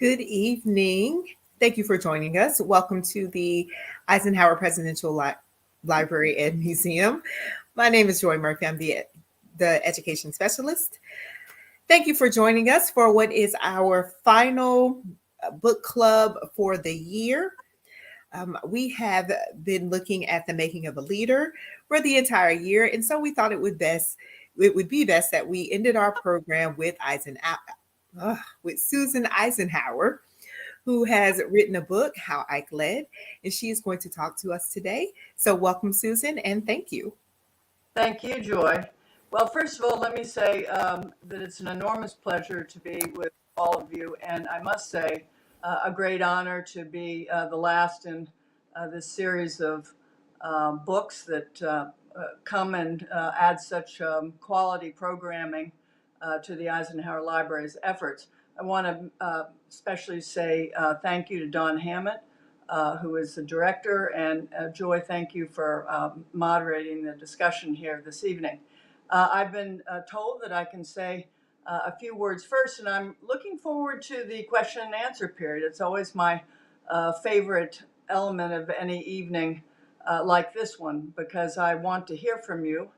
Good evening. Thank you for joining us. Welcome to the Eisenhower Presidential Library and Museum. My name is Joy Murphy. I'm the education specialist. Thank you for joining us for what is our final book club for the year. We have been looking at the making of a leader for the entire year, and so we thought it would be best that we ended our program with Susan Eisenhower, who has written a book, How Ike Led, and she is going to talk to us today. So, welcome, Susan, and thank you. Thank you, Joy. Well, first of all, let me say that it's an enormous pleasure to be with all of you, and I must say, a great honor to be the last in this series of books that come and add such quality programming to the Eisenhower Library's efforts. I want to especially say thank you to Don Hammett, who is the director, and Joy, thank you for moderating the discussion here this evening. I've been told that I can say a few words first, and I'm looking forward to the question and answer period. It's always my favorite element of any evening like this one, because I want to hear from you.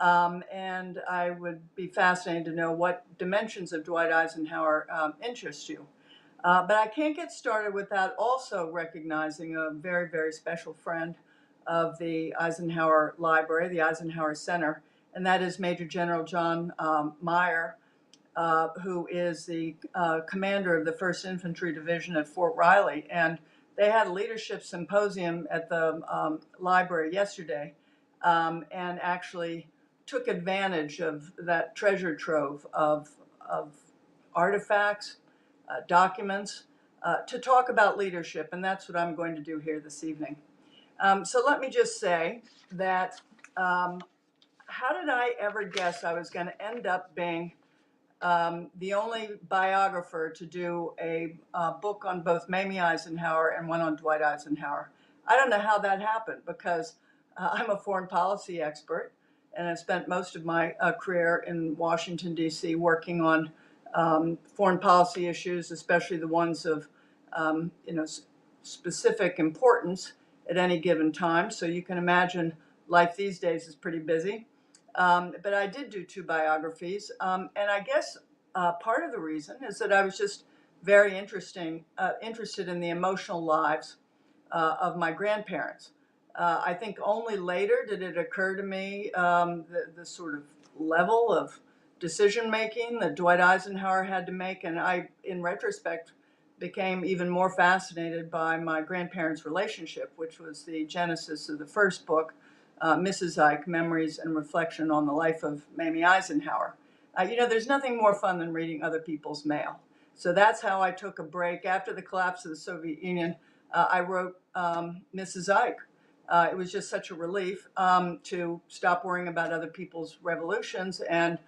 And I would be fascinated to know what dimensions of Dwight Eisenhower interest you. But I can't get started without also recognizing a very, very special friend of the Eisenhower Library, the Eisenhower Center, and that is Major General John Meyer, who is the commander of the 1st Infantry Division at Fort Riley. And they had a leadership symposium at the library yesterday, and actually took advantage of that treasure trove of artifacts, documents, to talk about leadership, and that's what I'm going to do here this evening. So let me just say that how did I ever guess I was going to end up being the only biographer to do a book on both Mamie Eisenhower and one on Dwight Eisenhower? I don't know how that happened, because I'm a foreign policy expert, and I spent most of my career in Washington, D.C., working on foreign policy issues, especially the ones of specific importance at any given time. So you can imagine life these days is pretty busy. But I did do 2 biographies, and I guess part of the reason is that I was just very interested in the emotional lives of my grandparents. I think only later did it occur to me the sort of level of decision making that Dwight Eisenhower had to make, and I, in retrospect, became even more fascinated by my grandparents' relationship, which was the genesis of the first book, Mrs. Ike: Memories and Reflection on the Life of Mamie Eisenhower. There's nothing more fun than reading other people's mail. So that's how I took a break. After the collapse of the Soviet Union, I wrote Mrs. Ike. It was just such a relief to stop worrying about other people's revolutions and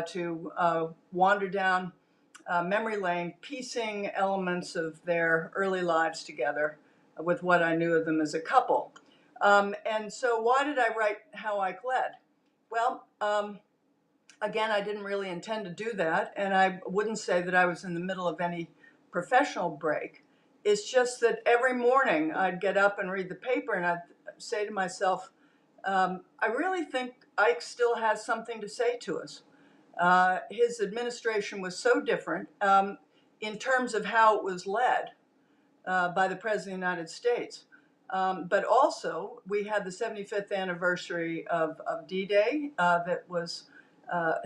to wander down memory lane, piecing elements of their early lives together with what I knew of them as a couple. And so why did I write How Ike Led? Well, again, I didn't really intend to do that, and I wouldn't say that I was in the middle of any professional break. It's just that every morning I'd get up and read the paper, and I'd say to myself, I really think Ike still has something to say to us. His administration was so different in terms of how it was led by the President of the United States. But also, we had the 75th anniversary of D-Day that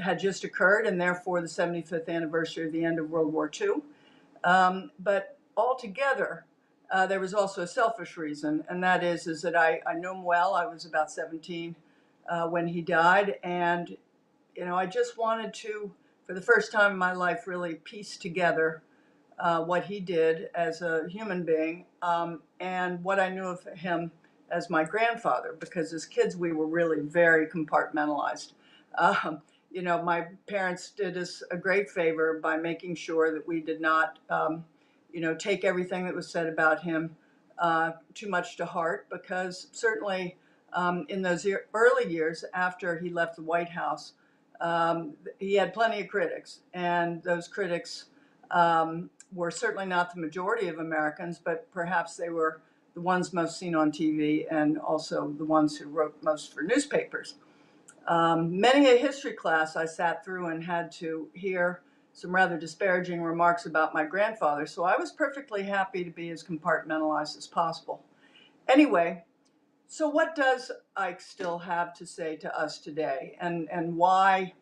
had just occurred, and therefore the 75th anniversary of the end of World War II. But altogether, there was also a selfish reason, and that is that I knew him well. I was about 17 when he died, and I just wanted to, for the first time in my life, really piece together what he did as a human being and what I knew of him as my grandfather, because as kids we were really very compartmentalized. My parents did us a great favor by making sure that we did not take everything that was said about him too much to heart, because certainly in those early years after he left the White House, he had plenty of critics, and those critics were certainly not the majority of Americans, but perhaps they were the ones most seen on TV and also the ones who wrote most for newspapers. Many a history class I sat through and had to hear some rather disparaging remarks about my grandfather, so I was perfectly happy to be as compartmentalized as possible. Anyway, so what does Ike still have to say to us today, and why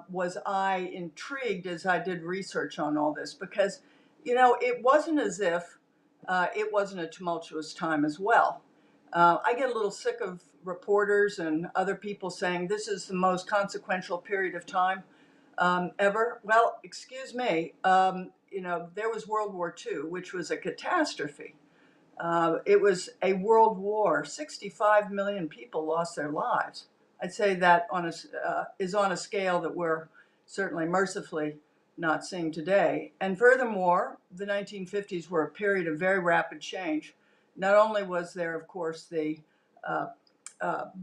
was I intrigued as I did research on all this? Because, it wasn't as if it wasn't a tumultuous time as well. I get a little sick of reporters and other people saying this is the most consequential period of time ever. Well, excuse me, there was World War II, which was a catastrophe. It was a world war. 65 million people lost their lives. I'd say that is on a scale that we're certainly mercifully not seeing today. And furthermore, the 1950s were a period of very rapid change. Not only was there, of course, the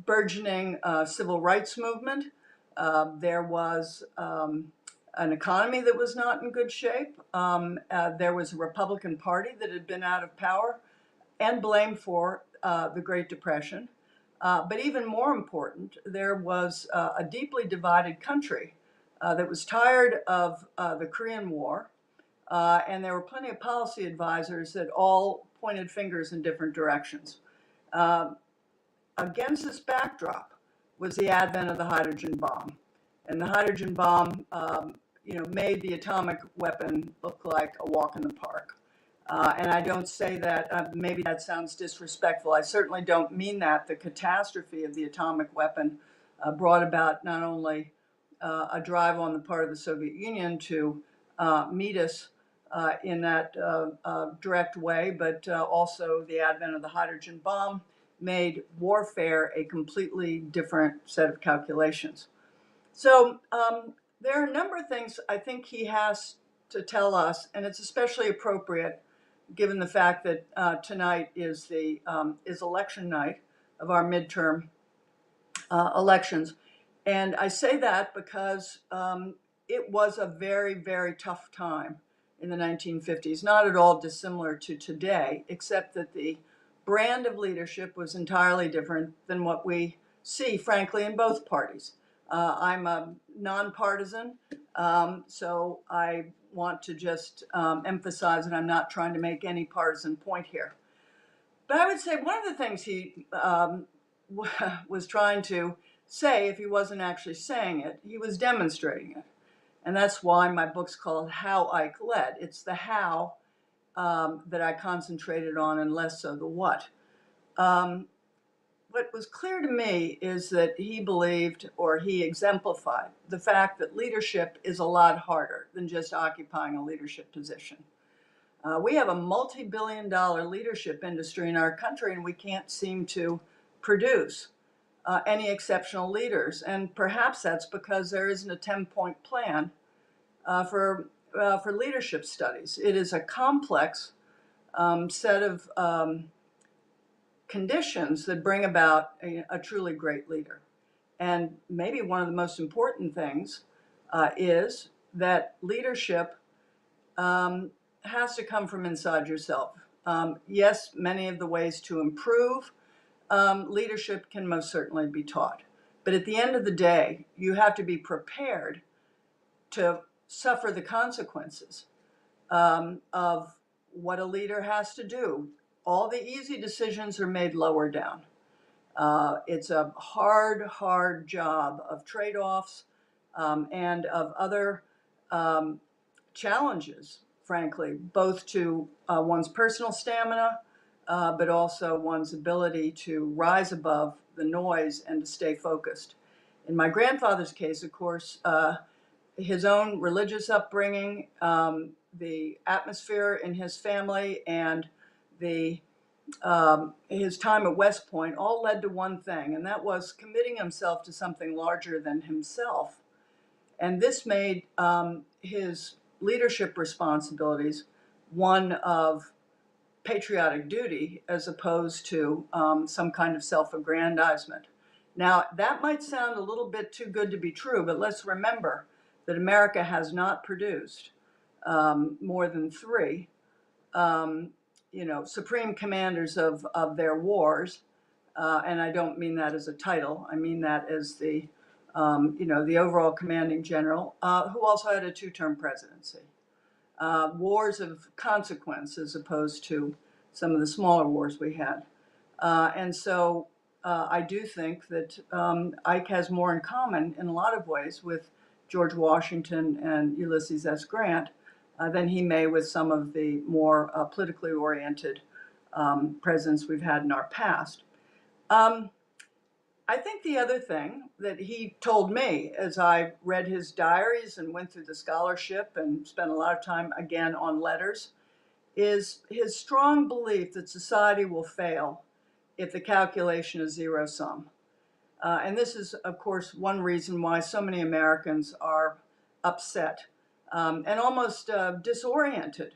burgeoning civil rights movement, there was an economy that was not in good shape. There was a Republican Party that had been out of power and blamed for the Great Depression. But even more important, there was a deeply divided country that was tired of the Korean War, and there were plenty of policy advisors that all pointed fingers in different directions. Against this backdrop was the advent of the hydrogen bomb. And the hydrogen bomb, made the atomic weapon look like a walk in the park. And I don't say that, maybe that sounds disrespectful. I certainly don't mean that. The catastrophe of the atomic weapon brought about not only a drive on the part of the Soviet Union to meet us in that direct way, but also the advent of the hydrogen bomb made warfare a completely different set of calculations. So there are a number of things I think he has to tell us, and it's especially appropriate given the fact that tonight is election night of our midterm elections. And I say that because it was a very, very tough time in the 1950s, not at all dissimilar to today, except that the brand of leadership was entirely different than what we see, frankly, in both parties. I'm a nonpartisan, so I want to just emphasize that I'm not trying to make any partisan point here. But I would say one of the things he was trying to say, if he wasn't actually saying it, he was demonstrating it. And that's why my book's called How Ike Led. It's the how that I concentrated on and less so the what. What was clear to me is that he believed, or he exemplified, the fact that leadership is a lot harder than just occupying a leadership position. We have a multi-billion-dollar leadership industry in our country, and we can't seem to produce any exceptional leaders. And perhaps that's because there isn't a 10-point plan for leadership studies. It is a complex set of conditions that bring about a truly great leader. And maybe one of the most important things is that leadership has to come from inside yourself. Yes, many of the ways to improve leadership can most certainly be taught. But at the end of the day, you have to be prepared to suffer the consequences of what a leader has to do. All the easy decisions are made lower down. It's a hard job of trade-offs and of other challenges, frankly, both to one's personal stamina, but also one's ability to rise above the noise and to stay focused. In my grandfather's case, of course, his own religious upbringing, the atmosphere in his family, and his time at West Point all led to one thing, and that was committing himself to something larger than himself. And this made his leadership responsibilities one of patriotic duty as opposed to some kind of self-aggrandizement. Now, that might sound a little bit too good to be true, but let's remember that America has not produced more than three, supreme commanders of their wars. And I don't mean that as a title. I mean that as the overall commanding general, who also had a two-term presidency. Wars of consequence as opposed to some of the smaller wars we had. And so I do think that Ike has more in common in a lot of ways with George Washington and Ulysses S. Grant than he may with some of the more politically oriented presidents we've had in our past. I think the other thing that he told me as I read his diaries and went through the scholarship and spent a lot of time again on letters is his strong belief that society will fail if the calculation is zero sum. And this is, of course, one reason why so many Americans are upset and almost disoriented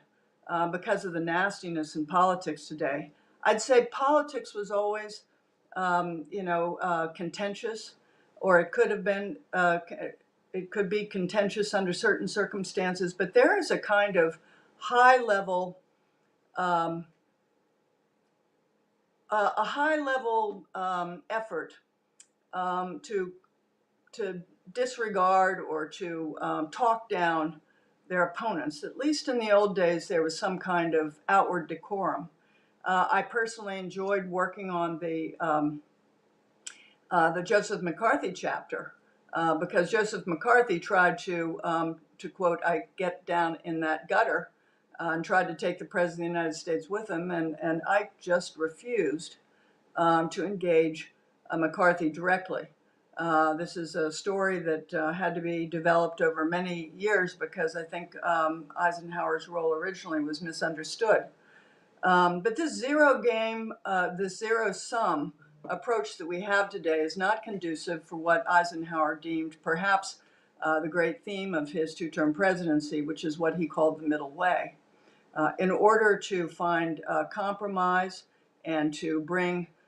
because of the nastiness in politics today. I'd say politics was always, contentious, or it could have been, it could be contentious under certain circumstances, but there is a kind of high level, a high level effort to disregard or to talk down their opponents. At least in the old days, there was some kind of outward decorum. I personally enjoyed working on the Joseph McCarthy chapter because Joseph McCarthy tried to quote, I get down in that gutter and tried to take the President of the United States with him, and I just refused to engage McCarthy directly. This is a story that had to be developed over many years because I think Eisenhower's role originally was misunderstood. But this zero game, this zero sum approach that we have today is not conducive for what Eisenhower deemed perhaps the great theme of his two-term presidency, which is what he called the middle way. In order to find compromise and to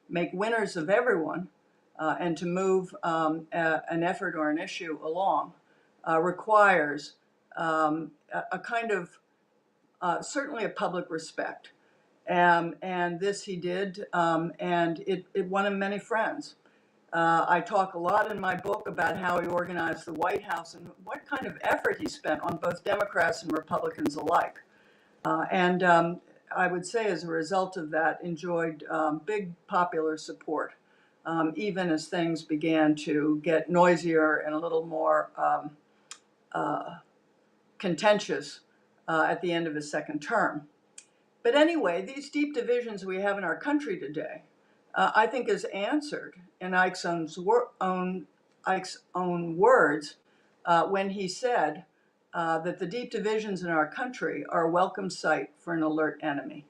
make winners of everyone and to move an effort or an issue along requires a kind of certainly a public respect. And this he did, and it won him many friends. I talk a lot in my book about how he organized the White House and what kind of effort he spent on both Democrats and Republicans alike. And I would say as a result of that, enjoyed big popular support, even as things began to get noisier and a little more contentious at the end of his second term. But anyway, these deep divisions we have in our country today, I think is answered in Ike's own words when he said that the deep divisions in our country are a welcome sight for an alert enemy.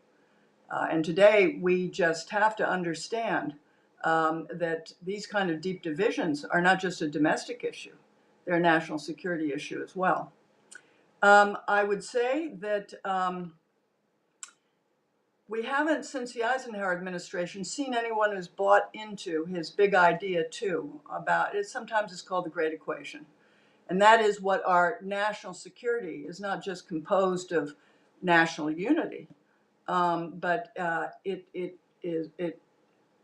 And today we just have to understand that these kind of deep divisions are not just a domestic issue, they're a national security issue as well. I would say that we haven't, since the Eisenhower administration, seen anyone who's bought into his big idea, too, about it. Sometimes it's called the Great Equation. And that is what our national security is not just composed of national unity, but it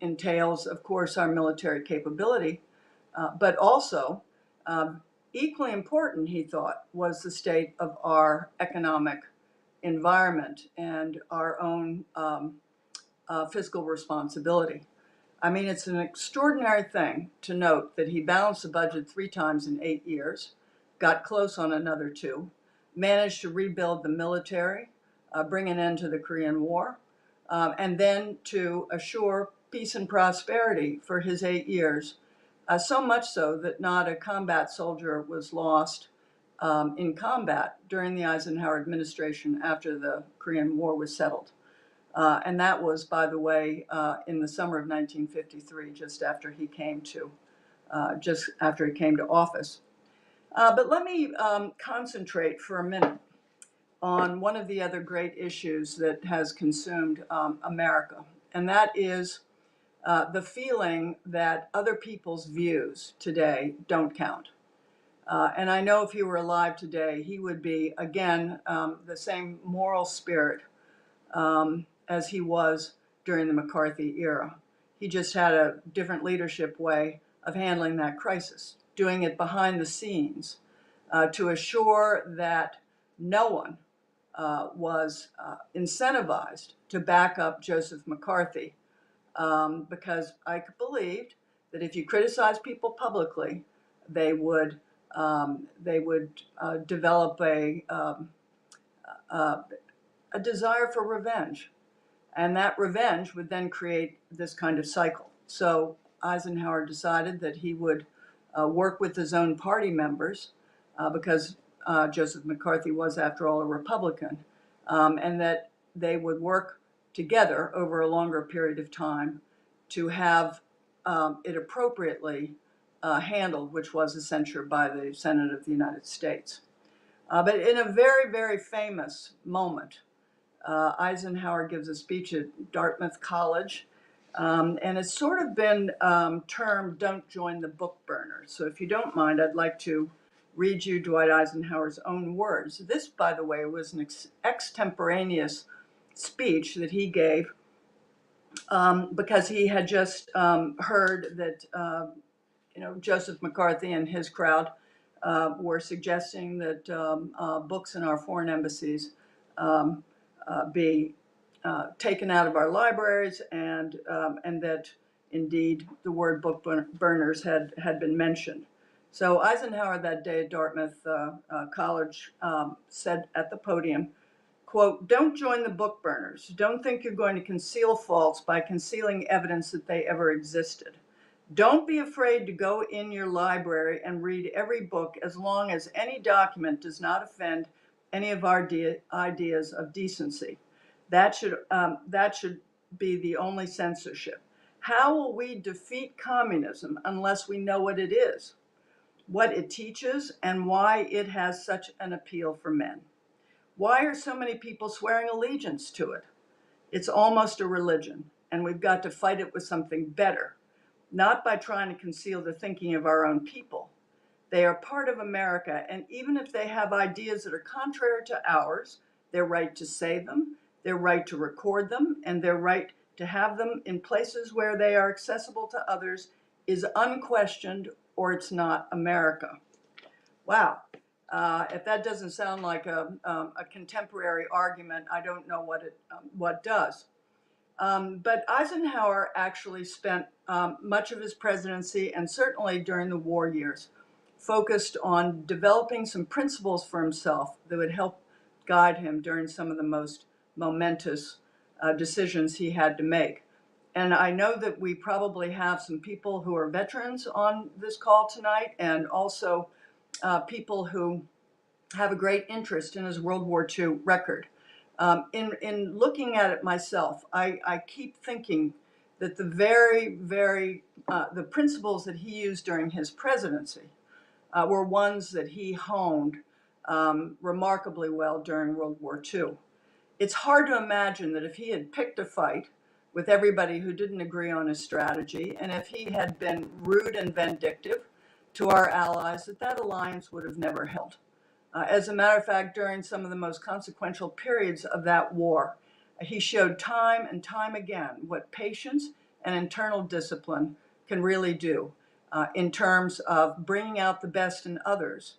entails, of course, our military capability, but also, equally important, he thought, was the state of our economic environment and our own fiscal responsibility. I mean, it's an extraordinary thing to note that he balanced the budget 3 times in 8 years, got close on another 2, managed to rebuild the military, bring an end to the Korean War, and then to assure peace and prosperity for his 8 years, so much so that not a combat soldier was lost in combat during the Eisenhower administration after the Korean War was settled. And that was, by the way, in the summer of 1953, just after he came to office. But let me concentrate for a minute on one of the other great issues that has consumed America, and that is the feeling that other people's views today don't count. And I know if he were alive today, he would be, again, the same moral spirit as he was during the McCarthy era. He just had a different leadership way of handling that crisis, doing it behind the scenes to assure that no one was incentivized to back up Joseph McCarthy, because Ike believed that if you criticize people publicly, they would develop a desire for revenge, and that revenge would then create this kind of cycle. So Eisenhower decided that he would work with his own party members, because Joseph McCarthy was, after all, a Republican, and that they would work together over a longer period of time to have it appropriately handled, which was a censure by the Senate of the United States. But in a very, very famous moment, Eisenhower gives a speech at Dartmouth College, and it's sort of been termed "Don't Join the Book Burners." So if you don't mind, I'd like to read you Dwight Eisenhower's own words. This, by the way, was an extemporaneous speech that he gave because he had just heard that Joseph McCarthy and his crowd were suggesting that books in our foreign embassies be taken out of our libraries, and that indeed the word book burners had been mentioned. So Eisenhower that day at Dartmouth College said at the podium, quote, "Don't join the book burners. Don't think you're going to conceal faults by concealing evidence that they ever existed. Don't be afraid to go in your library and read every book as long as any document does not offend any of our ideas of decency. That should be the only censorship. How will we defeat communism unless we know what it is, what it teaches, and why it has such an appeal for men? Why are so many people swearing allegiance to it? It's almost a religion, and we've got to fight it with something better, not by trying to conceal the thinking of our own people. They are part of America, and even if they have ideas that are contrary to ours, their right to say them, their right to record them, and their right to have them in places where they are accessible to others is unquestioned, or it's not America." Wow. If that doesn't sound like a contemporary argument, I don't know what does. But Eisenhower actually spent much of his presidency, and certainly during the war years, focused on developing some principles for himself that would help guide him during some of the most momentous decisions he had to make. And I know that we probably have some people who are veterans on this call tonight, and also people who have a great interest in his World War II record. In looking at it myself, I keep thinking that the principles that he used during his presidency were ones that he honed remarkably well during World War II. It's hard to imagine that if he had picked a fight with everybody who didn't agree on his strategy, and if he had been rude and vindictive to our allies, that alliance would have never held. As a matter of fact, during some of the most consequential periods of that war, he showed time and time again what patience and internal discipline can really do in terms of bringing out the best in others.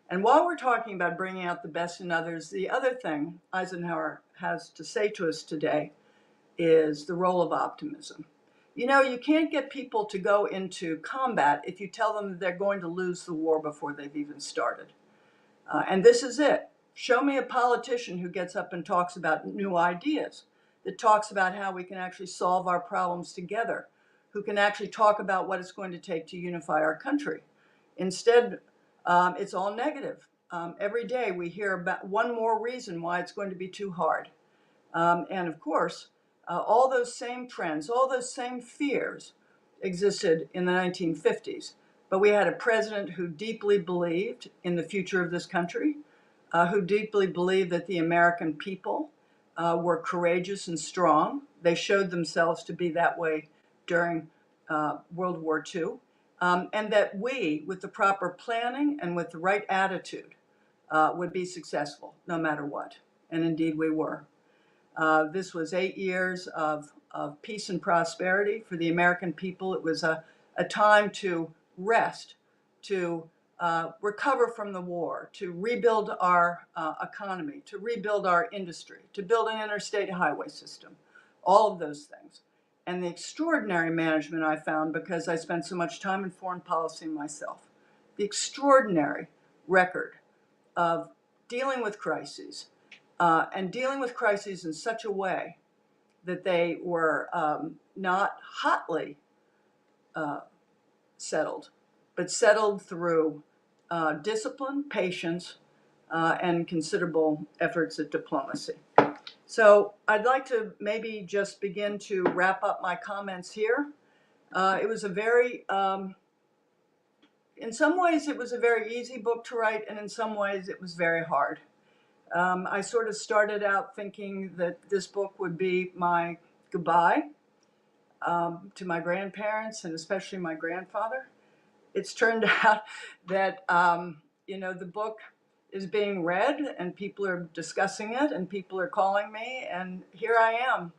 And while we're talking about bringing out the best in others, the other thing Eisenhower has to say to us today is the role of optimism. You can't get people to go into combat if you tell them they're going to lose the war before they've even started. And this is it. Show me a politician who gets up and talks about new ideas, that talks about how we can actually solve our problems together, who can actually talk about what it's going to take to unify our country. Instead, it's all negative. Every day we hear about one more reason why it's going to be too hard. And of course, all those same trends, all those same fears existed in the 1950s. But we had a president who deeply believed in the future of this country, who deeply believed that the American people were courageous and strong. They showed themselves to be that way during World War II. and that we, with the proper planning and with the right attitude, would be successful no matter what. And indeed we were. This was 8 years of peace and prosperity for the American people. It was a time to rest, to recover from the war, to rebuild our economy, to rebuild our industry, to build an interstate highway system, all of those things. And the extraordinary management I found, because I spent so much time in foreign policy myself, the extraordinary record of dealing with crises, and dealing with crises in such a way that they were not hotly settled, but settled through discipline, patience, and considerable efforts at diplomacy. So I'd like to maybe just begin to wrap up my comments here. It was a very, in some ways it was a very easy book to write, and in some ways it was very hard. I sort of started out thinking that this book would be my goodbye to my grandparents and especially my grandfather. It's turned out that, the book is being read and people are discussing it and people are calling me, and here I am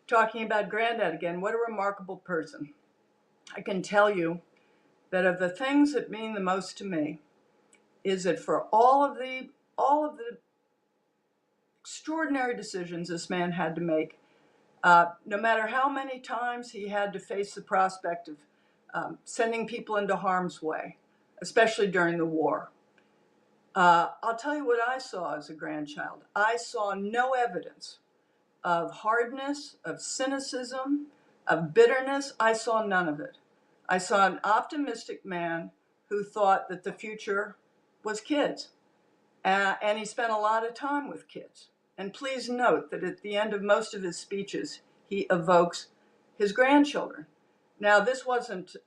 talking about Granddad again. What a remarkable person. I can tell you that of the things that mean the most to me is that for all of the extraordinary decisions this man had to make, no matter how many times he had to face the prospect of sending people into harm's way, especially during the war. I'll tell you what I saw as a grandchild. I saw no evidence of hardness, of cynicism, of bitterness. I saw none of it. I saw an optimistic man who thought that the future was kids. And he spent a lot of time with kids. And please note that at the end of most of his speeches, he evokes his grandchildren. Now, this wasn't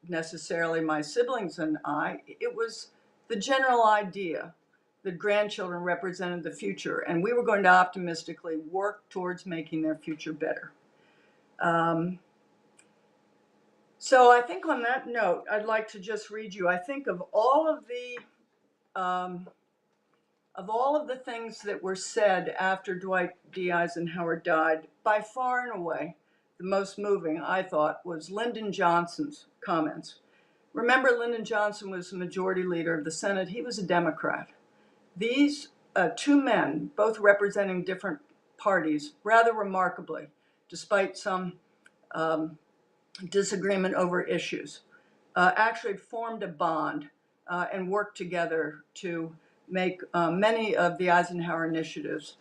necessarily my siblings and I. It was the general idea that grandchildren represented the future, and we were going to optimistically work towards making their future better. So I think on that note, I'd like to just read you, I think of all of the things that were said after Dwight D. Eisenhower died, by far and away, the most moving, I thought, was Lyndon Johnson's comments. Remember, Lyndon Johnson was the majority leader of the Senate. He was a Democrat. These two men, both representing different parties, rather remarkably, despite some disagreement over issues, actually formed a bond and worked together to make many of the Eisenhower initiatives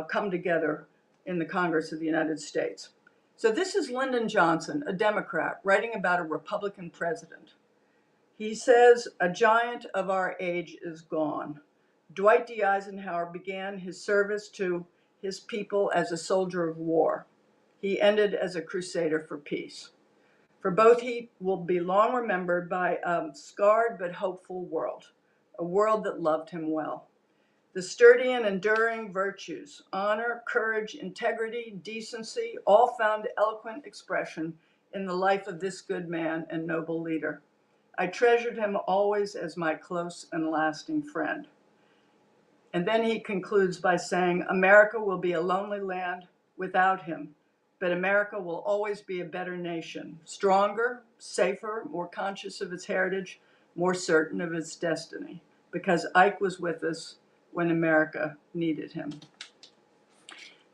come together in the Congress of the United States. So this is Lyndon Johnson, a Democrat, writing about a Republican president. He says, "A giant of our age is gone. Dwight D. Eisenhower began his service to his people as a soldier of war. He ended as a crusader for peace. For both, he will be long remembered by a scarred but hopeful world, a world that loved him well. The sturdy and enduring virtues, honor, courage, integrity, decency, all found eloquent expression in the life of this good man and noble leader. I treasured him always as my close and lasting friend." And then he concludes by saying, "America will be a lonely land without him, but America will always be a better nation, stronger, safer, more conscious of its heritage, more certain of its destiny, because Ike was with us when America needed him."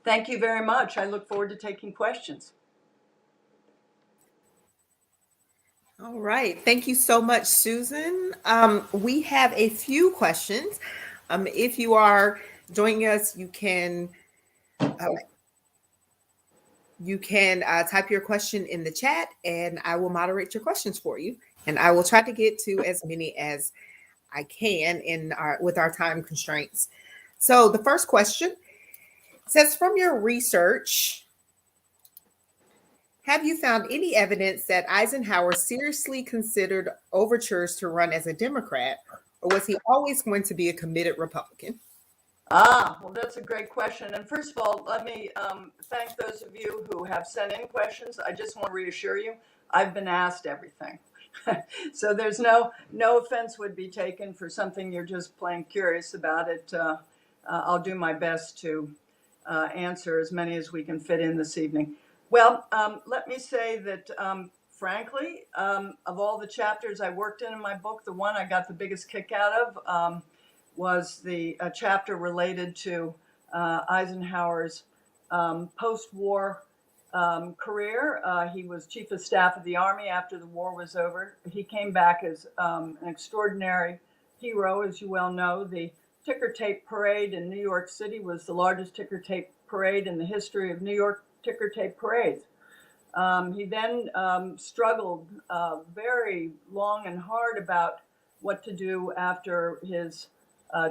Thank you very much. I look forward to taking questions. All right. Thank you so much, Susan. We have a few questions. If you are joining us, you can type your question in the chat and I will moderate your questions for you. And I will try to get to as many as I can with our time constraints. So the first question says, from your research, have you found any evidence that Eisenhower seriously considered overtures to run as a Democrat, or was he always going to be a committed Republican? Well, that's a great question. And first of all, let me thank those of you who have sent in questions. I just want to reassure you, I've been asked everything. So there's no offense would be taken for something you're just plain curious about it. I'll do my best to answer as many as we can fit in this evening. Well, let me say that frankly, of all the chapters I worked in my book, the one I got the biggest kick out of was the chapter related to Eisenhower's post-war career. He was chief of staff of the Army after the war was over. He came back as an extraordinary hero, as you well know. The ticker tape parade in New York City was the largest ticker tape parade in the history of New York ticker tape parades. He then struggled very long and hard about what to do after his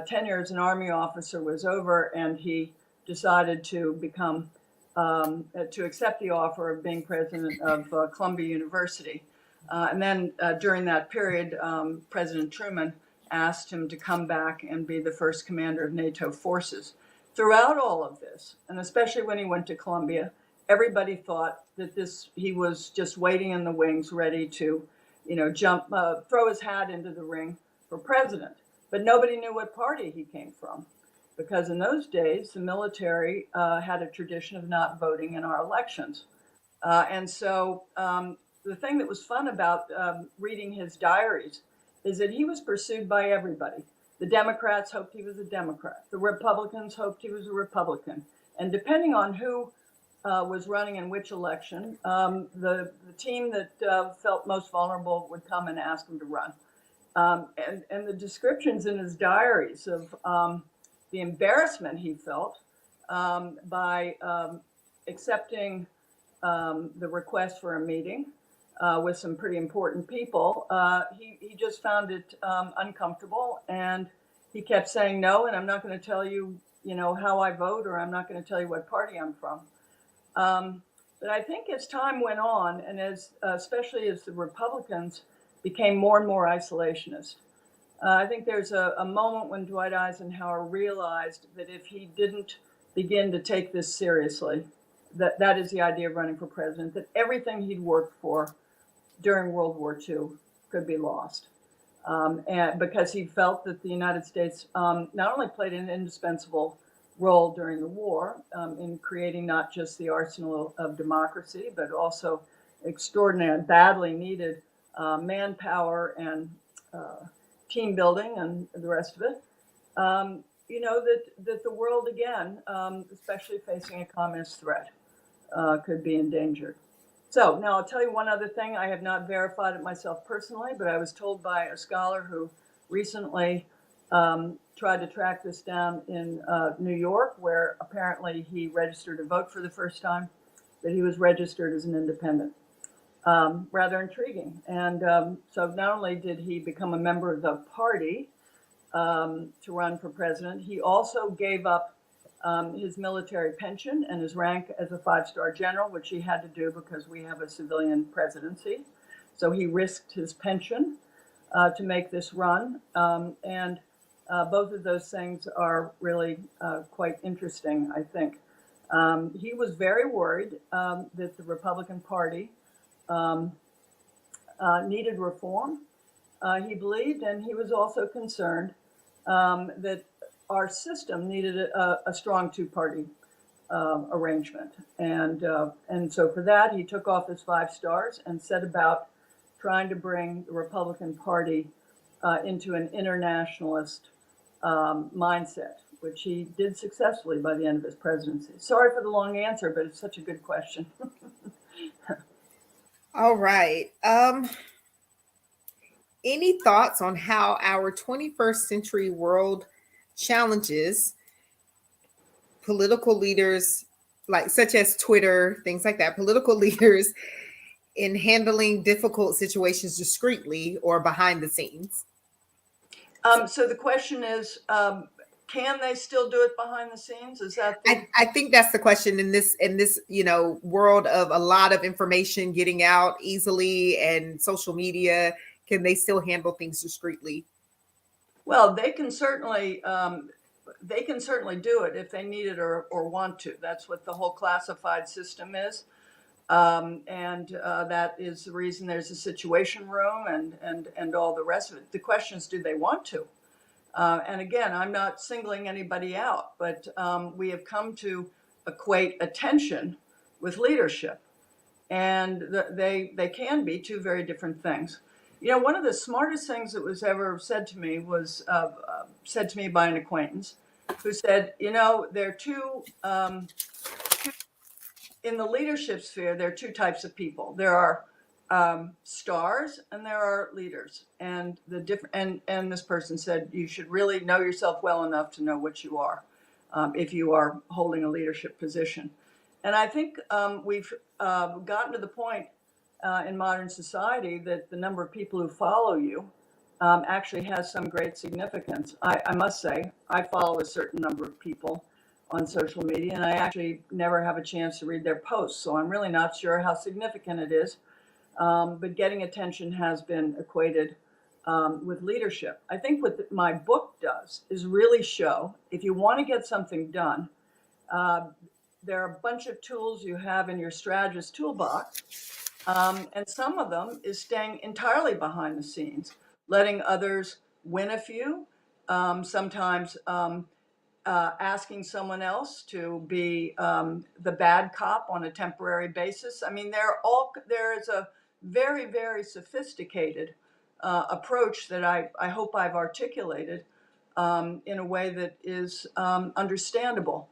tenure as an Army officer was over, and he decided to become to accept the offer of being president of Columbia University. And then during that period, President Truman asked him to come back and be the first commander of NATO forces. Throughout all of this, and especially when he went to Columbia, everybody thought that he was just waiting in the wings, ready to, jump, throw his hat into the ring for president. But nobody knew what party he came from, because in those days, the military had a tradition of not voting in our elections. And so the thing that was fun about reading his diaries is that he was pursued by everybody. The Democrats hoped he was a Democrat. The Republicans hoped he was a Republican. And depending on who was running in which election, the team that felt most vulnerable would come and ask him to run. And the descriptions in his diaries of the embarrassment he felt by accepting the request for a meeting with some pretty important people, he just found it uncomfortable, and he kept saying no, and I'm not going to tell you, how I vote, or I'm not going to tell you what party I'm from. But I think as time went on, and especially as the Republicans became more and more isolationist, I think there's a moment when Dwight Eisenhower realized that if he didn't begin to take this seriously, that is the idea of running for president, that everything he'd worked for during World War II could be lost. And because he felt that the United States not only played an indispensable role during the war in creating not just the arsenal of democracy, but also extraordinary, badly needed manpower and team building and the rest of it, that the world again, especially facing a communist threat, could be endangered. So now I'll tell you one other thing. I have not verified it myself personally, but I was told by a scholar who recently tried to track this down in New York, where apparently he registered to vote for the first time, that he was registered as an independent. Rather intriguing. And so not only did he become a member of the party to run for president, he also gave up his military pension and his rank as a 5-star general, which he had to do because we have a civilian presidency. So he risked his pension to make this run. And both of those things are really quite interesting, I think. He was very worried that the Republican Party needed reform, he believed, and he was also concerned that our system needed a strong two-party arrangement. And so for that, he took off his 5 stars and set about trying to bring the Republican Party into an internationalist mindset, which he did successfully by the end of his presidency. Sorry for the long answer, but it's such a good question. All right. Any thoughts on how our 21st century world challenges political leaders, such as Twitter, things like that, political leaders in handling difficult situations discreetly or behind the scenes? So the question is, can they still do it behind the scenes? Is that I think that's the question in this world of a lot of information getting out easily and social media. Can they still handle things discreetly? Well, they can certainly they can certainly do it if they need it or want to. That's what the whole classified system is. And that is the reason there's a situation room and all the rest of it. The question is, do they want to? And again, I'm not singling anybody out, but we have come to equate attention with leadership, and they can be two very different things. You know, one of the smartest things that was ever said to me was said to me by an acquaintance who said, you know, there are in the leadership sphere, there are two types of people. There are stars and there are leaders. And the different and this person said you should really know yourself well enough to know what you are if you are holding a leadership position. And I think we've gotten to the point in modern society that the number of people who follow you actually has some great significance. I must say, I follow a certain number of people on social media, and I actually never have a chance to read their posts, so I'm really not sure how significant it is. But getting attention has been equated with leadership. I think what my book does is really show, if you want to get something done, there are a bunch of tools you have in your strategist toolbox, and some of them is staying entirely behind the scenes, letting others win a few, sometimes asking someone else to be the bad cop on a temporary basis. I mean, there is a very, very sophisticated approach that I hope I've articulated in a way that is understandable,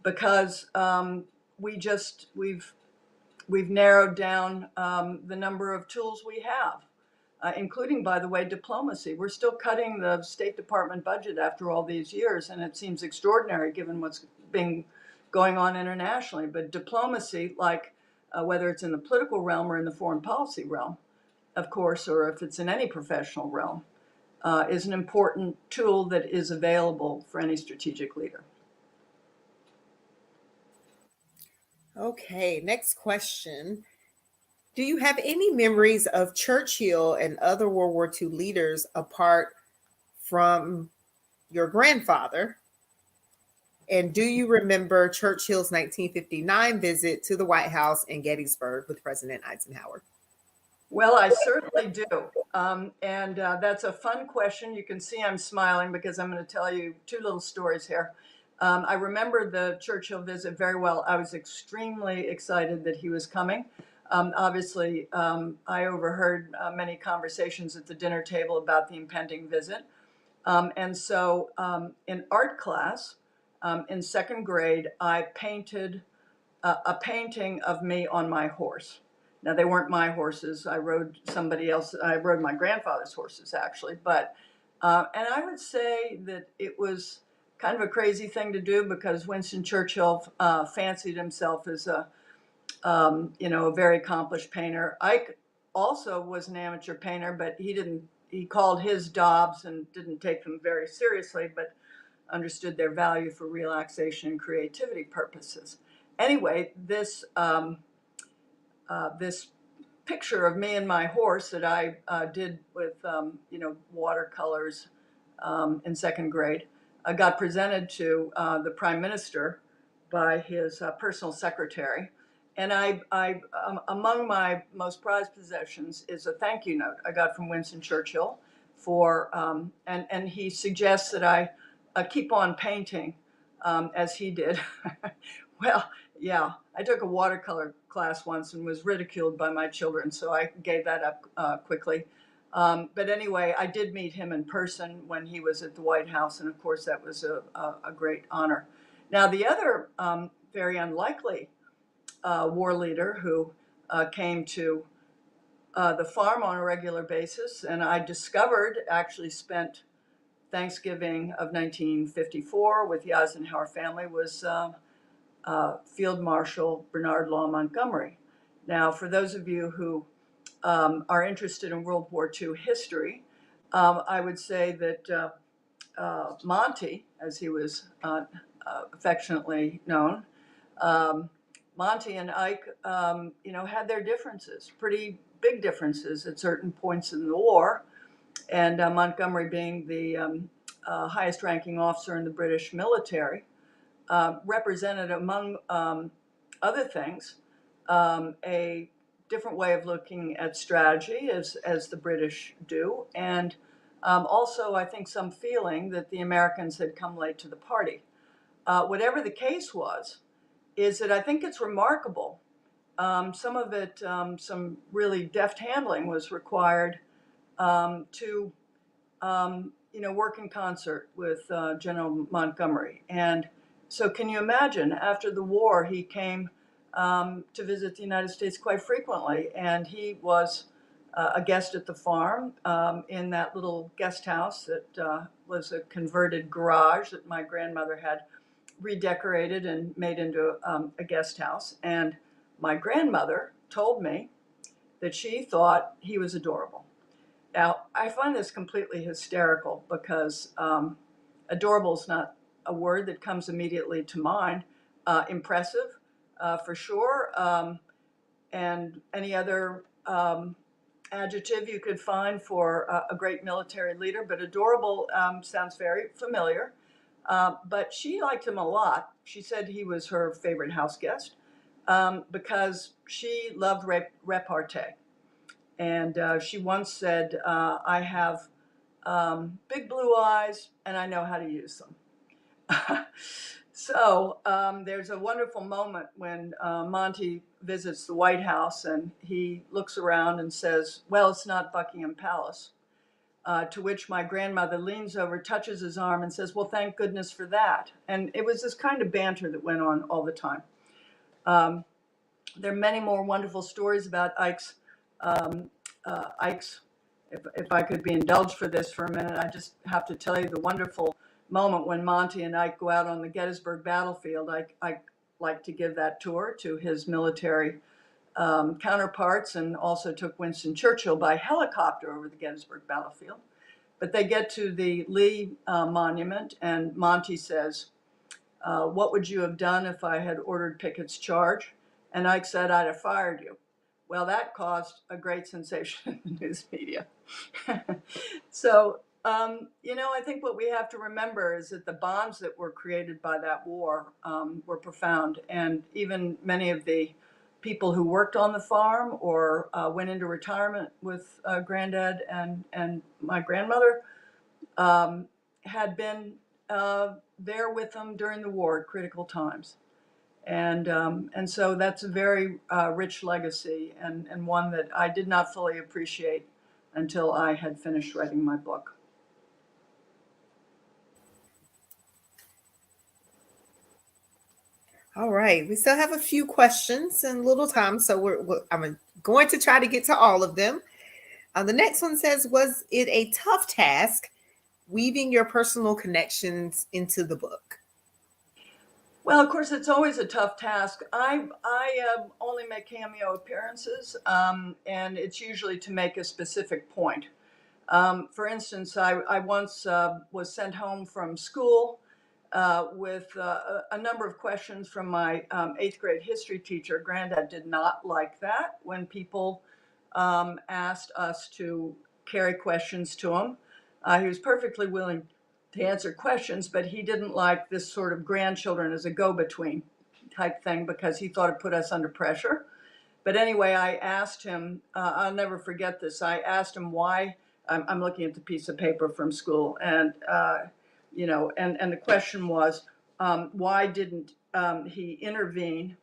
because we've narrowed down the number of tools we have. Including, by the way, diplomacy. We're still cutting the State Department budget after all these years, and it seems extraordinary given what's been going on internationally. But diplomacy, like whether it's in the political realm or in the foreign policy realm, of course, or if it's in any professional realm, is an important tool that is available for any strategic leader. Okay, next question. Do you have any memories of Churchill and other World War II leaders apart from your grandfather? And do you remember Churchill's 1959 visit to the White House in Gettysburg with President Eisenhower? Well, I certainly do. And that's a fun question. You can see I'm smiling because I'm going to tell you two little stories here. I remember the Churchill visit very well. I was extremely excited that he was coming. Obviously, I overheard many conversations at the dinner table about the impending visit. And so in art class, in second grade, I painted a painting of me on my horse. Now, they weren't my horses. I rode somebody else. I rode my grandfather's horses, actually. But and I would say that it was kind of a crazy thing to do because Winston Churchill fancied himself as a very accomplished painter. Ike also was an amateur painter, but he called his daubs and didn't take them very seriously, but understood their value for relaxation and creativity purposes. Anyway, this picture of me and my horse that I did with watercolors in second grade got presented to the Prime Minister by his personal secretary. And among my most prized possessions is a thank you note I got from Winston Churchill for, and he suggests that I keep on painting as he did. Well, yeah, I took a watercolor class once and was ridiculed by my children, so I gave that up quickly. But anyway, I did meet him in person when he was at the White House, and of course that was a great honor. Now, the other very unlikely war leader who came to the farm on a regular basis, and I discovered actually spent Thanksgiving of 1954 with the Eisenhower family, was Field Marshal Bernard Law Montgomery. Now, for those of you who are interested in World War II history, I would say that Monty, as he was affectionately known, Monty and Ike, had their differences, pretty big differences at certain points in the war. And Montgomery being the highest ranking officer in the British military, represented, among other things, a different way of looking at strategy, as the British do, and also, I think, some feeling that the Americans had come late to the party. Whatever the case was, is that I think it's remarkable. Some of it, some really deft handling was required to work in concert with General Montgomery. And so, can you imagine, after the war, he came to visit the United States quite frequently, and he was a guest at the farm in that little guest house that was a converted garage that my grandmother had redecorated and made into a guest house. And my grandmother told me that she thought he was adorable. Now, I find this completely hysterical because adorable is not a word that comes immediately to mind. Impressive, for sure, and any other adjective you could find for a great military leader, but adorable sounds very familiar. But she liked him a lot. She said he was her favorite house guest because she loved repartee. And she once said, I have big blue eyes and I know how to use them. So there's a wonderful moment when Monty visits the White House and he looks around and says, well, it's not Buckingham Palace. To which my grandmother leans over, touches his arm and says, well, thank goodness for that. And it was this kind of banter that went on all the time. There are many more wonderful stories about Ike's, if I could be indulged for this for a minute, I just have to tell you the wonderful moment when Monty and Ike go out on the Gettysburg battlefield. I like to give that tour to his military counterparts, and also took Winston Churchill by helicopter over the Gettysburg battlefield. But they get to the Lee monument, and Monty says, what would you have done if I had ordered Pickett's charge? And Ike said, I'd have fired you. Well, that caused a great sensation in the news media. So, I think what we have to remember is that the bonds that were created by that war were profound. And even many of the people who worked on the farm or went into retirement with Granddad and my grandmother had been there with them during the war at critical times. And so that's a very rich legacy, and one that I did not fully appreciate until I had finished writing my book. All right, we still have a few questions and little time, so I'm going to try to get to all of them. The next one says, was it a tough task weaving your personal connections into the book? Well, of course, it's always a tough task. I only make cameo appearances, and it's usually to make a specific point. For instance, I once was sent home from school with a number of questions from my 8th grade history teacher. Granddad did not like that when people asked us to carry questions to him. He was perfectly willing to answer questions, but he didn't like this sort of grandchildren as a go-between type thing because he thought it put us under pressure. But anyway, I asked him, I'll never forget this. I asked him why. I'm looking at the piece of paper from school, and and the question was, why didn't he intervene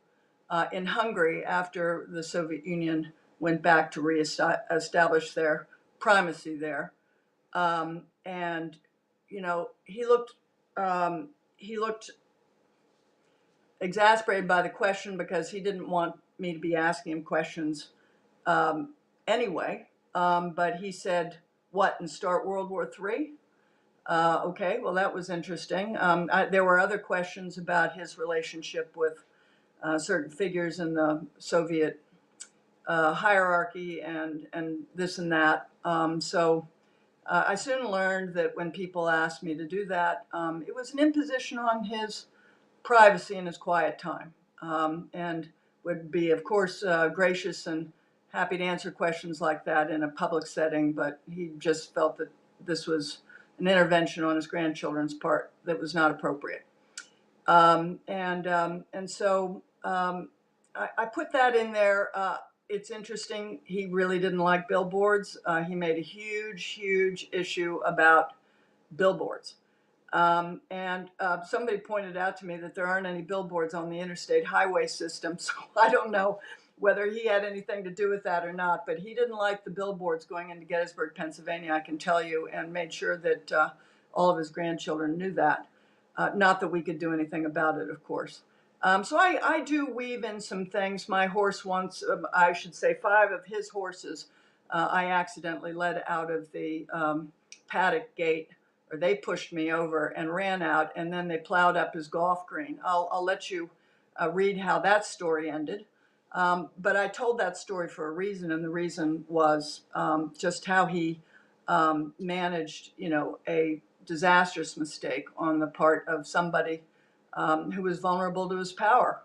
in Hungary after the Soviet Union went back to reestablish their primacy there? And he looked exasperated by the question because he didn't want me to be asking him questions anyway. But he said, "What, and start World War III?" Okay, well, that was interesting. There were other questions about his relationship with certain figures in the Soviet hierarchy and this and that. So I soon learned that when people asked me to do that, it was an imposition on his privacy and his quiet time, and would be, of course, gracious and happy to answer questions like that in a public setting, but he just felt that this was an intervention on his grandchildren's part that was not appropriate. And so I put that in there. It's interesting. He really didn't like billboards. He made a huge issue about billboards. And somebody pointed out to me that there aren't any billboards on the interstate highway system. So I don't know whether he had anything to do with that or not, but he didn't like the billboards going into Gettysburg, Pennsylvania, I can tell you, and made sure that all of his grandchildren knew that. Not that we could do anything about it, of course. So I do weave in some things. My horse once, I should say 5 of his horses, I accidentally led out of the paddock gate, or they pushed me over and ran out, and then they plowed up his golf green. I'll let you read how that story ended. But I told that story for a reason, and the reason was just how he managed, a disastrous mistake on the part of somebody who was vulnerable to his power.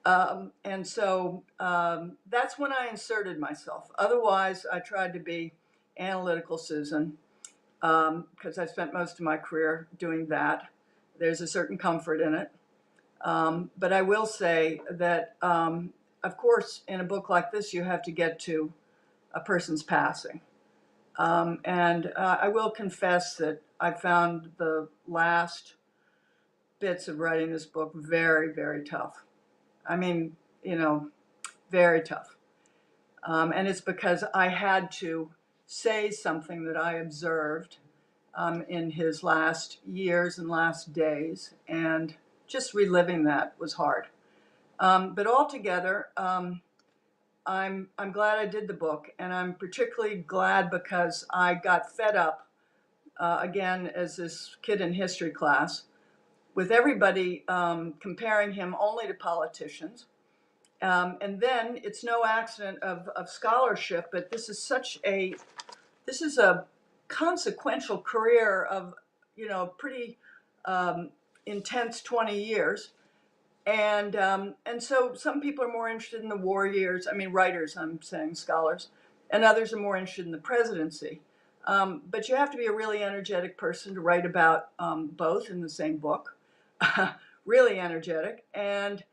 And so that's when I inserted myself. Otherwise, I tried to be analytical Susan, because I spent most of my career doing that. There's a certain comfort in it. But I will say that, of course, in a book like this, you have to get to a person's passing. And I will confess that I found the last bits of writing this book very tough. I mean, very tough. And it's because I had to say something that I observed in his last years and last days, and just reliving that was hard. But altogether, I'm glad I did the book, and I'm particularly glad because I got fed up again as this kid in history class with everybody comparing him only to politicians. And then it's no accident of scholarship, but this is a consequential career of, pretty intense 20 years. And so some people are more interested in the war years. I mean, writers, I'm saying scholars, and others are more interested in the presidency. But you have to be a really energetic person to write about both in the same book. Really energetic. And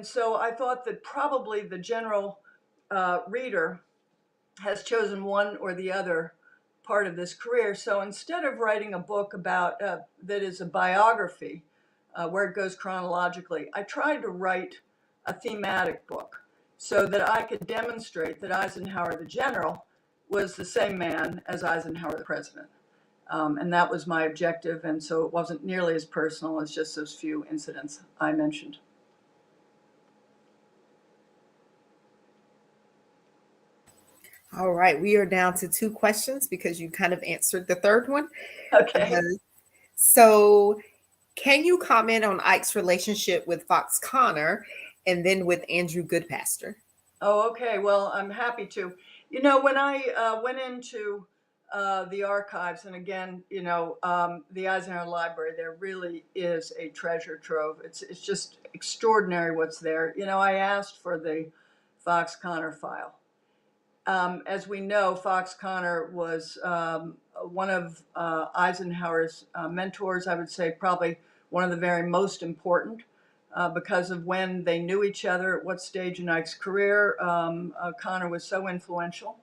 so I thought that probably the general reader has chosen one or the other part of this career. So instead of writing a book about that is a biography, where it goes chronologically, I tried to write a thematic book so that I could demonstrate that Eisenhower the general was the same man as Eisenhower the president. And that was my objective, and so it wasn't nearly as personal as just those few incidents I mentioned. All right, we are down to 2 questions because you kind of answered the third one. Okay. So, can you comment on Ike's relationship with Fox Connor and then with Andrew Goodpaster? Oh, okay. Well, I'm happy to. When I went into the archives, and again, the Eisenhower Library, there really is a treasure trove. It's just extraordinary what's there. I asked for the Fox Connor file. As we know, Fox Connor was one of Eisenhower's mentors. I would say probably one of the very most important because of when they knew each other, at what stage in Ike's career. Connor was so influential.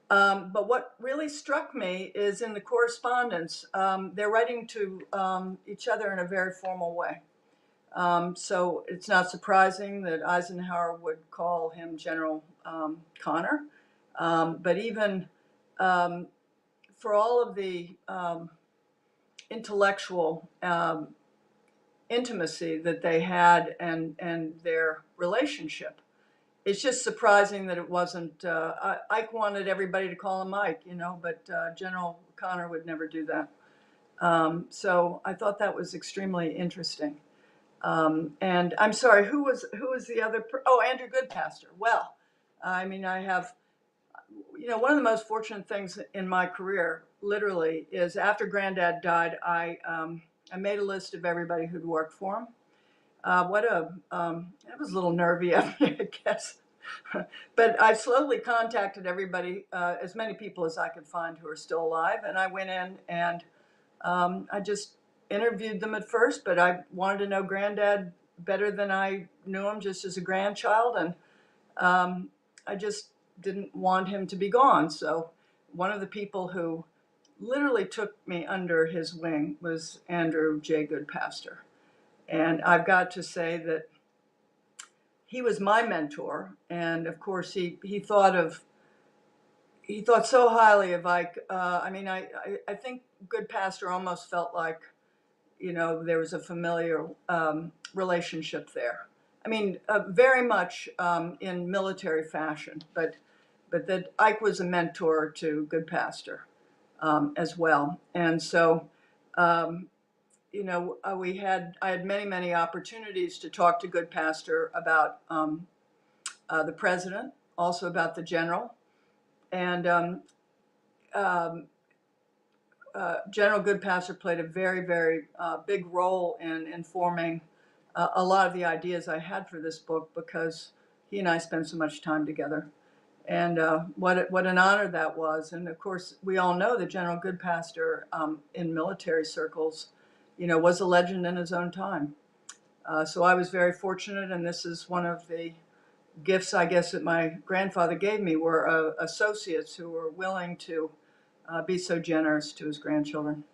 But what really struck me is in the correspondence, they're writing to each other in a very formal way. So it's not surprising that Eisenhower would call him General Connor. But even for all of the intellectual intimacy that they had and their relationship, it's just surprising that it wasn't. Ike wanted everybody to call him Ike, but General Connor would never do that. So I thought that was extremely interesting. And I'm sorry, who was the other? Andrew Goodpaster. Well, I mean, I have, one of the most fortunate things in my career, literally, is after Granddad died, I made a list of everybody who'd worked for him. That was a little nervy of me, I guess. But I slowly contacted everybody, as many people as I could find who are still alive, and I went in and I just interviewed them at first, but I wanted to know Granddad better than I knew him just as a grandchild, and I just didn't want him to be gone. So one of the people who literally took me under his wing was Andrew J. Goodpaster. And I've got to say that he was my mentor. And of course, he thought so highly of Ike. I think Goodpaster almost felt like, there was a familiar relationship there. I mean, very much in military fashion, but that Ike was a mentor to Goodpaster as well. And so, I had many opportunities to talk to Goodpaster about the president, also about the general, and General Goodpaster played a very big role in informing a lot of the ideas I had for this book, because he and I spent so much time together. And what an honor that was. And of course, we all know that General Goodpaster in military circles, was a legend in his own time. So I was very fortunate, and this is one of the gifts, I guess, that my grandfather gave me, were associates who were willing to be so generous to his grandchildren.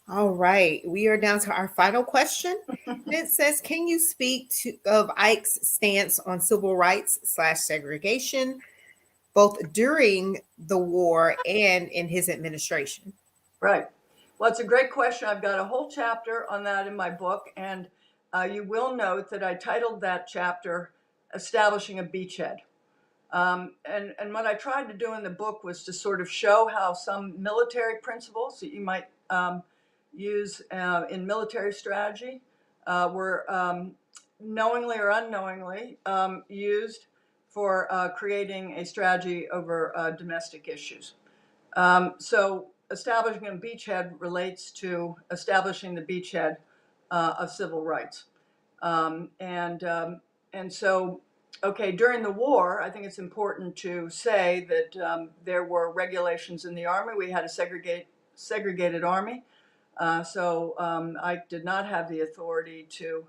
All right, we are down to our final question. It says, can you speak of Ike's stance on civil rights / segregation, both during the war and in his administration? Right. Well, it's a great question. I've got a whole chapter on that in my book, and you will note that I titled that chapter Establishing a Beachhead. And what I tried to do in the book was to sort of show how some military principles that you might use in military strategy were knowingly or unknowingly used for creating a strategy over domestic issues. So establishing a beachhead relates to establishing the beachhead of civil rights. And so, okay, during the war, I think it's important to say that there were regulations in the Army. We had a segregated Army. So I did not have the authority to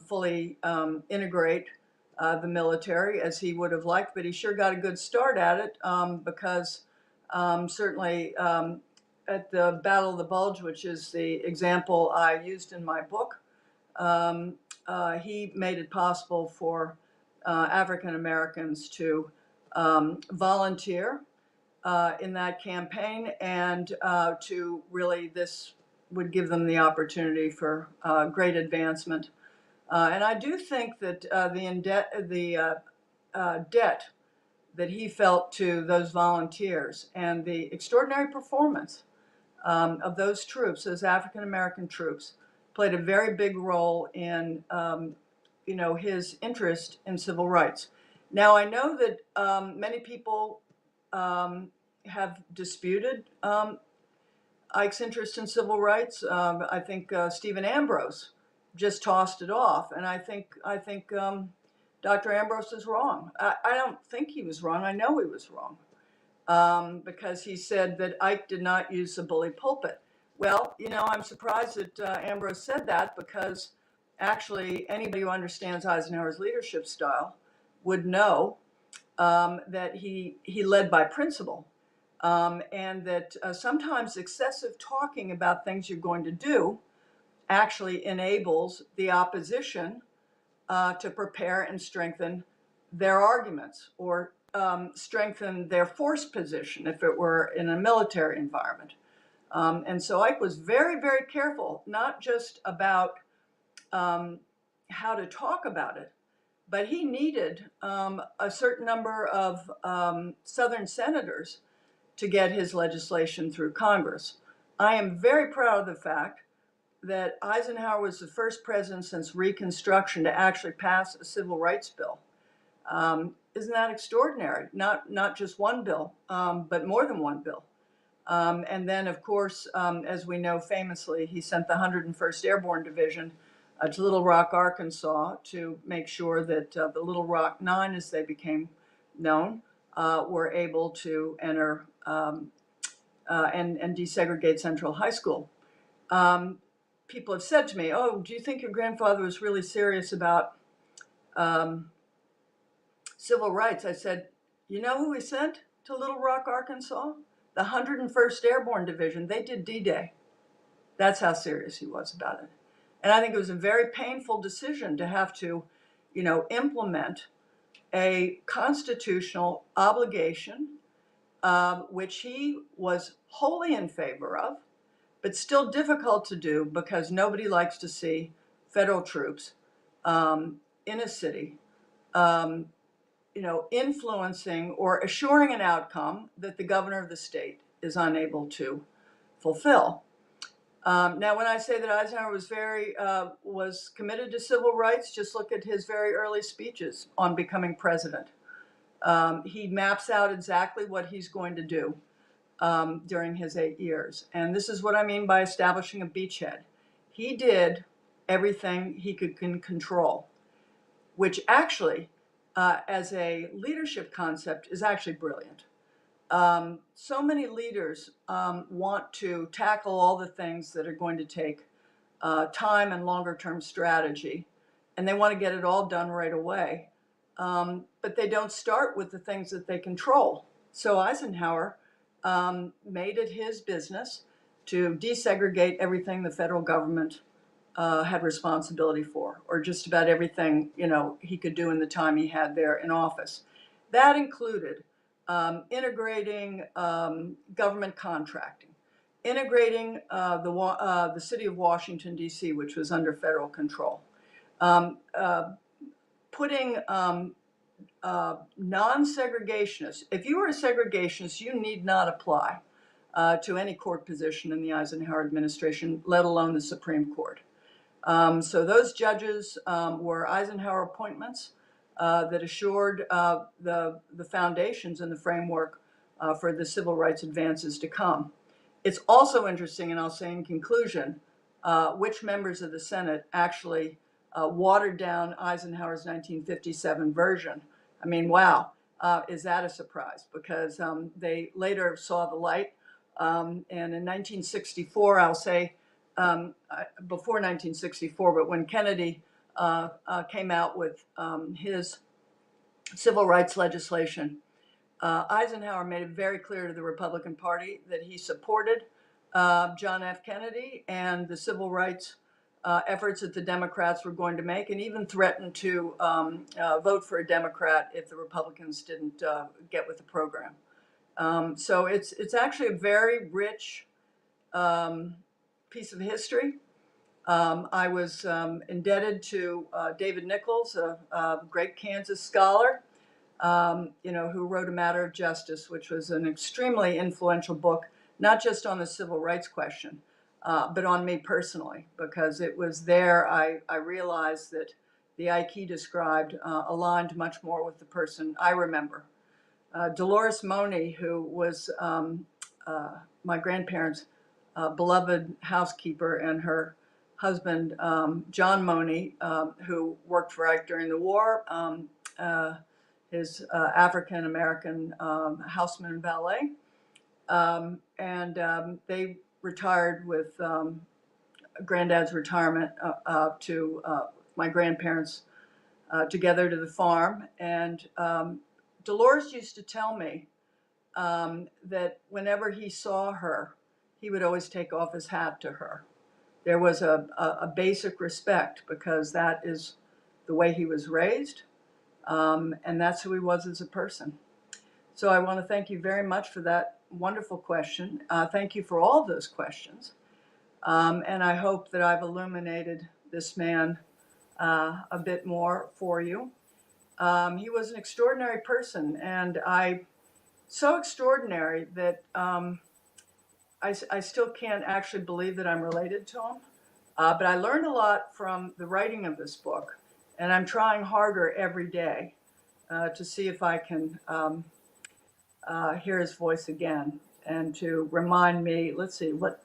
fully integrate the military as he would have liked, but he sure got a good start at it because certainly at the Battle of the Bulge, which is the example I used in my book, he made it possible for African Americans to volunteer in that campaign, and to really, this would give them the opportunity for great advancement. And I do think that the debt that he felt to those volunteers and the extraordinary performance of those troops, those African American troops, played a very big role in his interest in civil rights. Now, I know that many people have disputed Ike's interest in civil rights. I think Stephen Ambrose just tossed it off, and I think Dr. Ambrose is wrong. I don't think he was wrong. I know he was wrong because he said that Ike did not use the bully pulpit. Well, I'm surprised that Ambrose said that, because actually anybody who understands Eisenhower's leadership style would know that he led by principle, and that sometimes excessive talking about things you're going to do actually enables the opposition to prepare and strengthen their arguments, or strengthen their force position if it were in a military environment. And so Ike was very careful, not just about how to talk about it, but he needed a certain number of Southern senators to get his legislation through Congress. I am very proud of the fact that Eisenhower was the first president since Reconstruction to actually pass a civil rights bill. Isn't that extraordinary? Not just one bill, but more than one bill. And then, of course, as we know famously, he sent the 101st Airborne Division to Little Rock, Arkansas, to make sure that the Little Rock Nine, as they became known, were able to enter and desegregate Central High School. People have said to me, "Oh, do you think your grandfather was really serious about civil rights?" I said, "You know who he sent to Little Rock, Arkansas? The 101st Airborne Division. They did D-Day. That's how serious he was about it." And I think it was a very painful decision to have to, implement a constitutional obligation, which he was wholly in favor of, but still difficult to do because nobody likes to see federal troops in a city, influencing or assuring an outcome that the governor of the state is unable to fulfill. Now, when I say that Eisenhower was committed to civil rights, just look at his very early speeches on becoming president. He maps out exactly what he's going to do during his 8 years. And this is what I mean by establishing a beachhead. He did everything he could control, which actually, as a leadership concept, is actually brilliant. So many leaders want to tackle all the things that are going to take time and longer term strategy, and they want to get it all done right away. But they don't start with the things that they control. So Eisenhower made it his business to desegregate everything the federal government had responsibility for, or just about everything he could do in the time he had there in office. That included integrating government contracting, integrating the city of Washington, D.C., which was under federal control, putting non-segregationists. If you were a segregationist, you need not apply to any court position in the Eisenhower administration, let alone the Supreme Court. So those judges were Eisenhower appointments that assured the foundations and the framework for the civil rights advances to come. It's also interesting, and I'll say in conclusion, which members of the Senate actually watered down Eisenhower's 1957 version. I mean, wow, is that a surprise? Because they later saw the light. And in 1964, I'll say, before 1964, but when Kennedy came out with his civil rights legislation, Eisenhower made it very clear to the Republican Party that he supported John F. Kennedy and the civil rights efforts that the Democrats were going to make, and even threatened to vote for a Democrat if the Republicans didn't get with the program. So it's actually a very rich piece of history. I was indebted to David Nichols, a great Kansas scholar, who wrote A Matter of Justice, which was an extremely influential book, not just on the civil rights question, but on me personally, because it was there I realized that the Ike he described aligned much more with the person I remember. Dolores Money, who was my grandparents' beloved housekeeper, and her husband, John Money, who worked for Ike during the war, his African-American houseman and valet. And they retired with granddad's retirement to my grandparents together to the farm. And Dolores used to tell me that whenever he saw her, he would always take off his hat to her. There was a basic respect, because that is the way he was raised, and that's who he was as a person. So I want to thank you very much for that wonderful question. Thank you for all of those questions. And I hope that I've illuminated this man a bit more for you. He was an extraordinary person, and so extraordinary that I still can't actually believe that I'm related to him. But I learned a lot from the writing of this book, and I'm trying harder every day to see if I can hear his voice again, and to remind me, let's see, what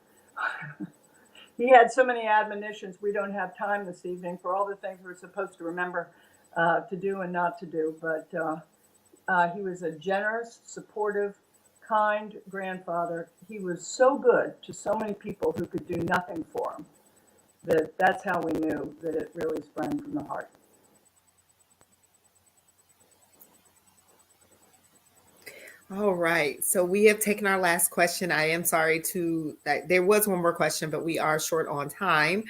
he had so many admonitions. We don't have time this evening for all the things we're supposed to remember to do and not to do. But he was a generous, supportive, kind grandfather. He was so good to so many people who could do nothing for him that's how we knew that it really sprang from the heart. All right. So we have taken our last question. I am sorry that there was one more question, but we are short on time.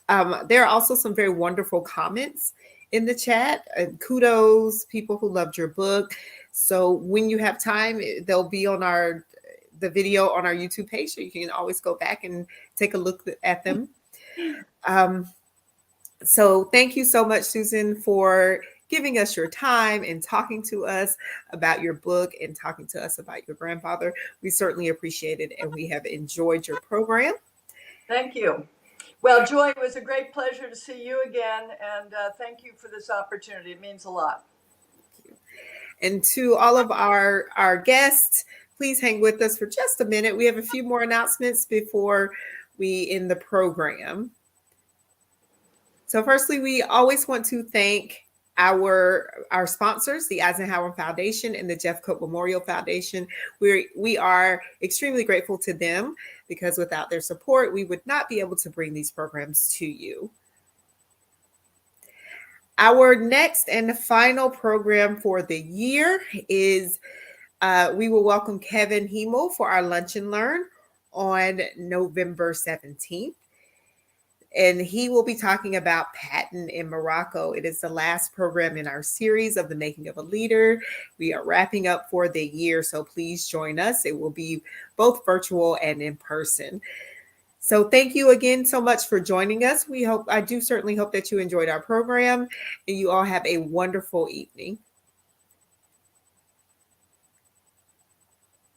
There are also some very wonderful comments in the chat. Kudos, people who loved your book. So when you have time, they'll be on the video on our YouTube page, so you can always go back and take a look at them. So thank you so much, Susan, for giving us your time and talking to us about your book and talking to us about your grandfather. We certainly appreciate it, and we have enjoyed your program. Thank you. Well, Joy, it was a great pleasure to see you again, and thank you for this opportunity. It means a lot. And to all of our guests, please hang with us for just a minute. We have a few more announcements before we end the program. So firstly, we always want to thank our sponsors, the Eisenhower Foundation and the Jeff Cope Memorial Foundation. We are extremely grateful to them, because without their support, we would not be able to bring these programs to you. Our next and final program for the year is we will welcome Kevin Hemel for our Lunch and Learn on November 17th. And he will be talking about Patton in Morocco. It is the last program in our series of The Making of a Leader. We are wrapping up for the year, so please join us. It will be both virtual and in person. So thank you again so much for joining us. I do certainly hope that you enjoyed our program, and you all have a wonderful evening.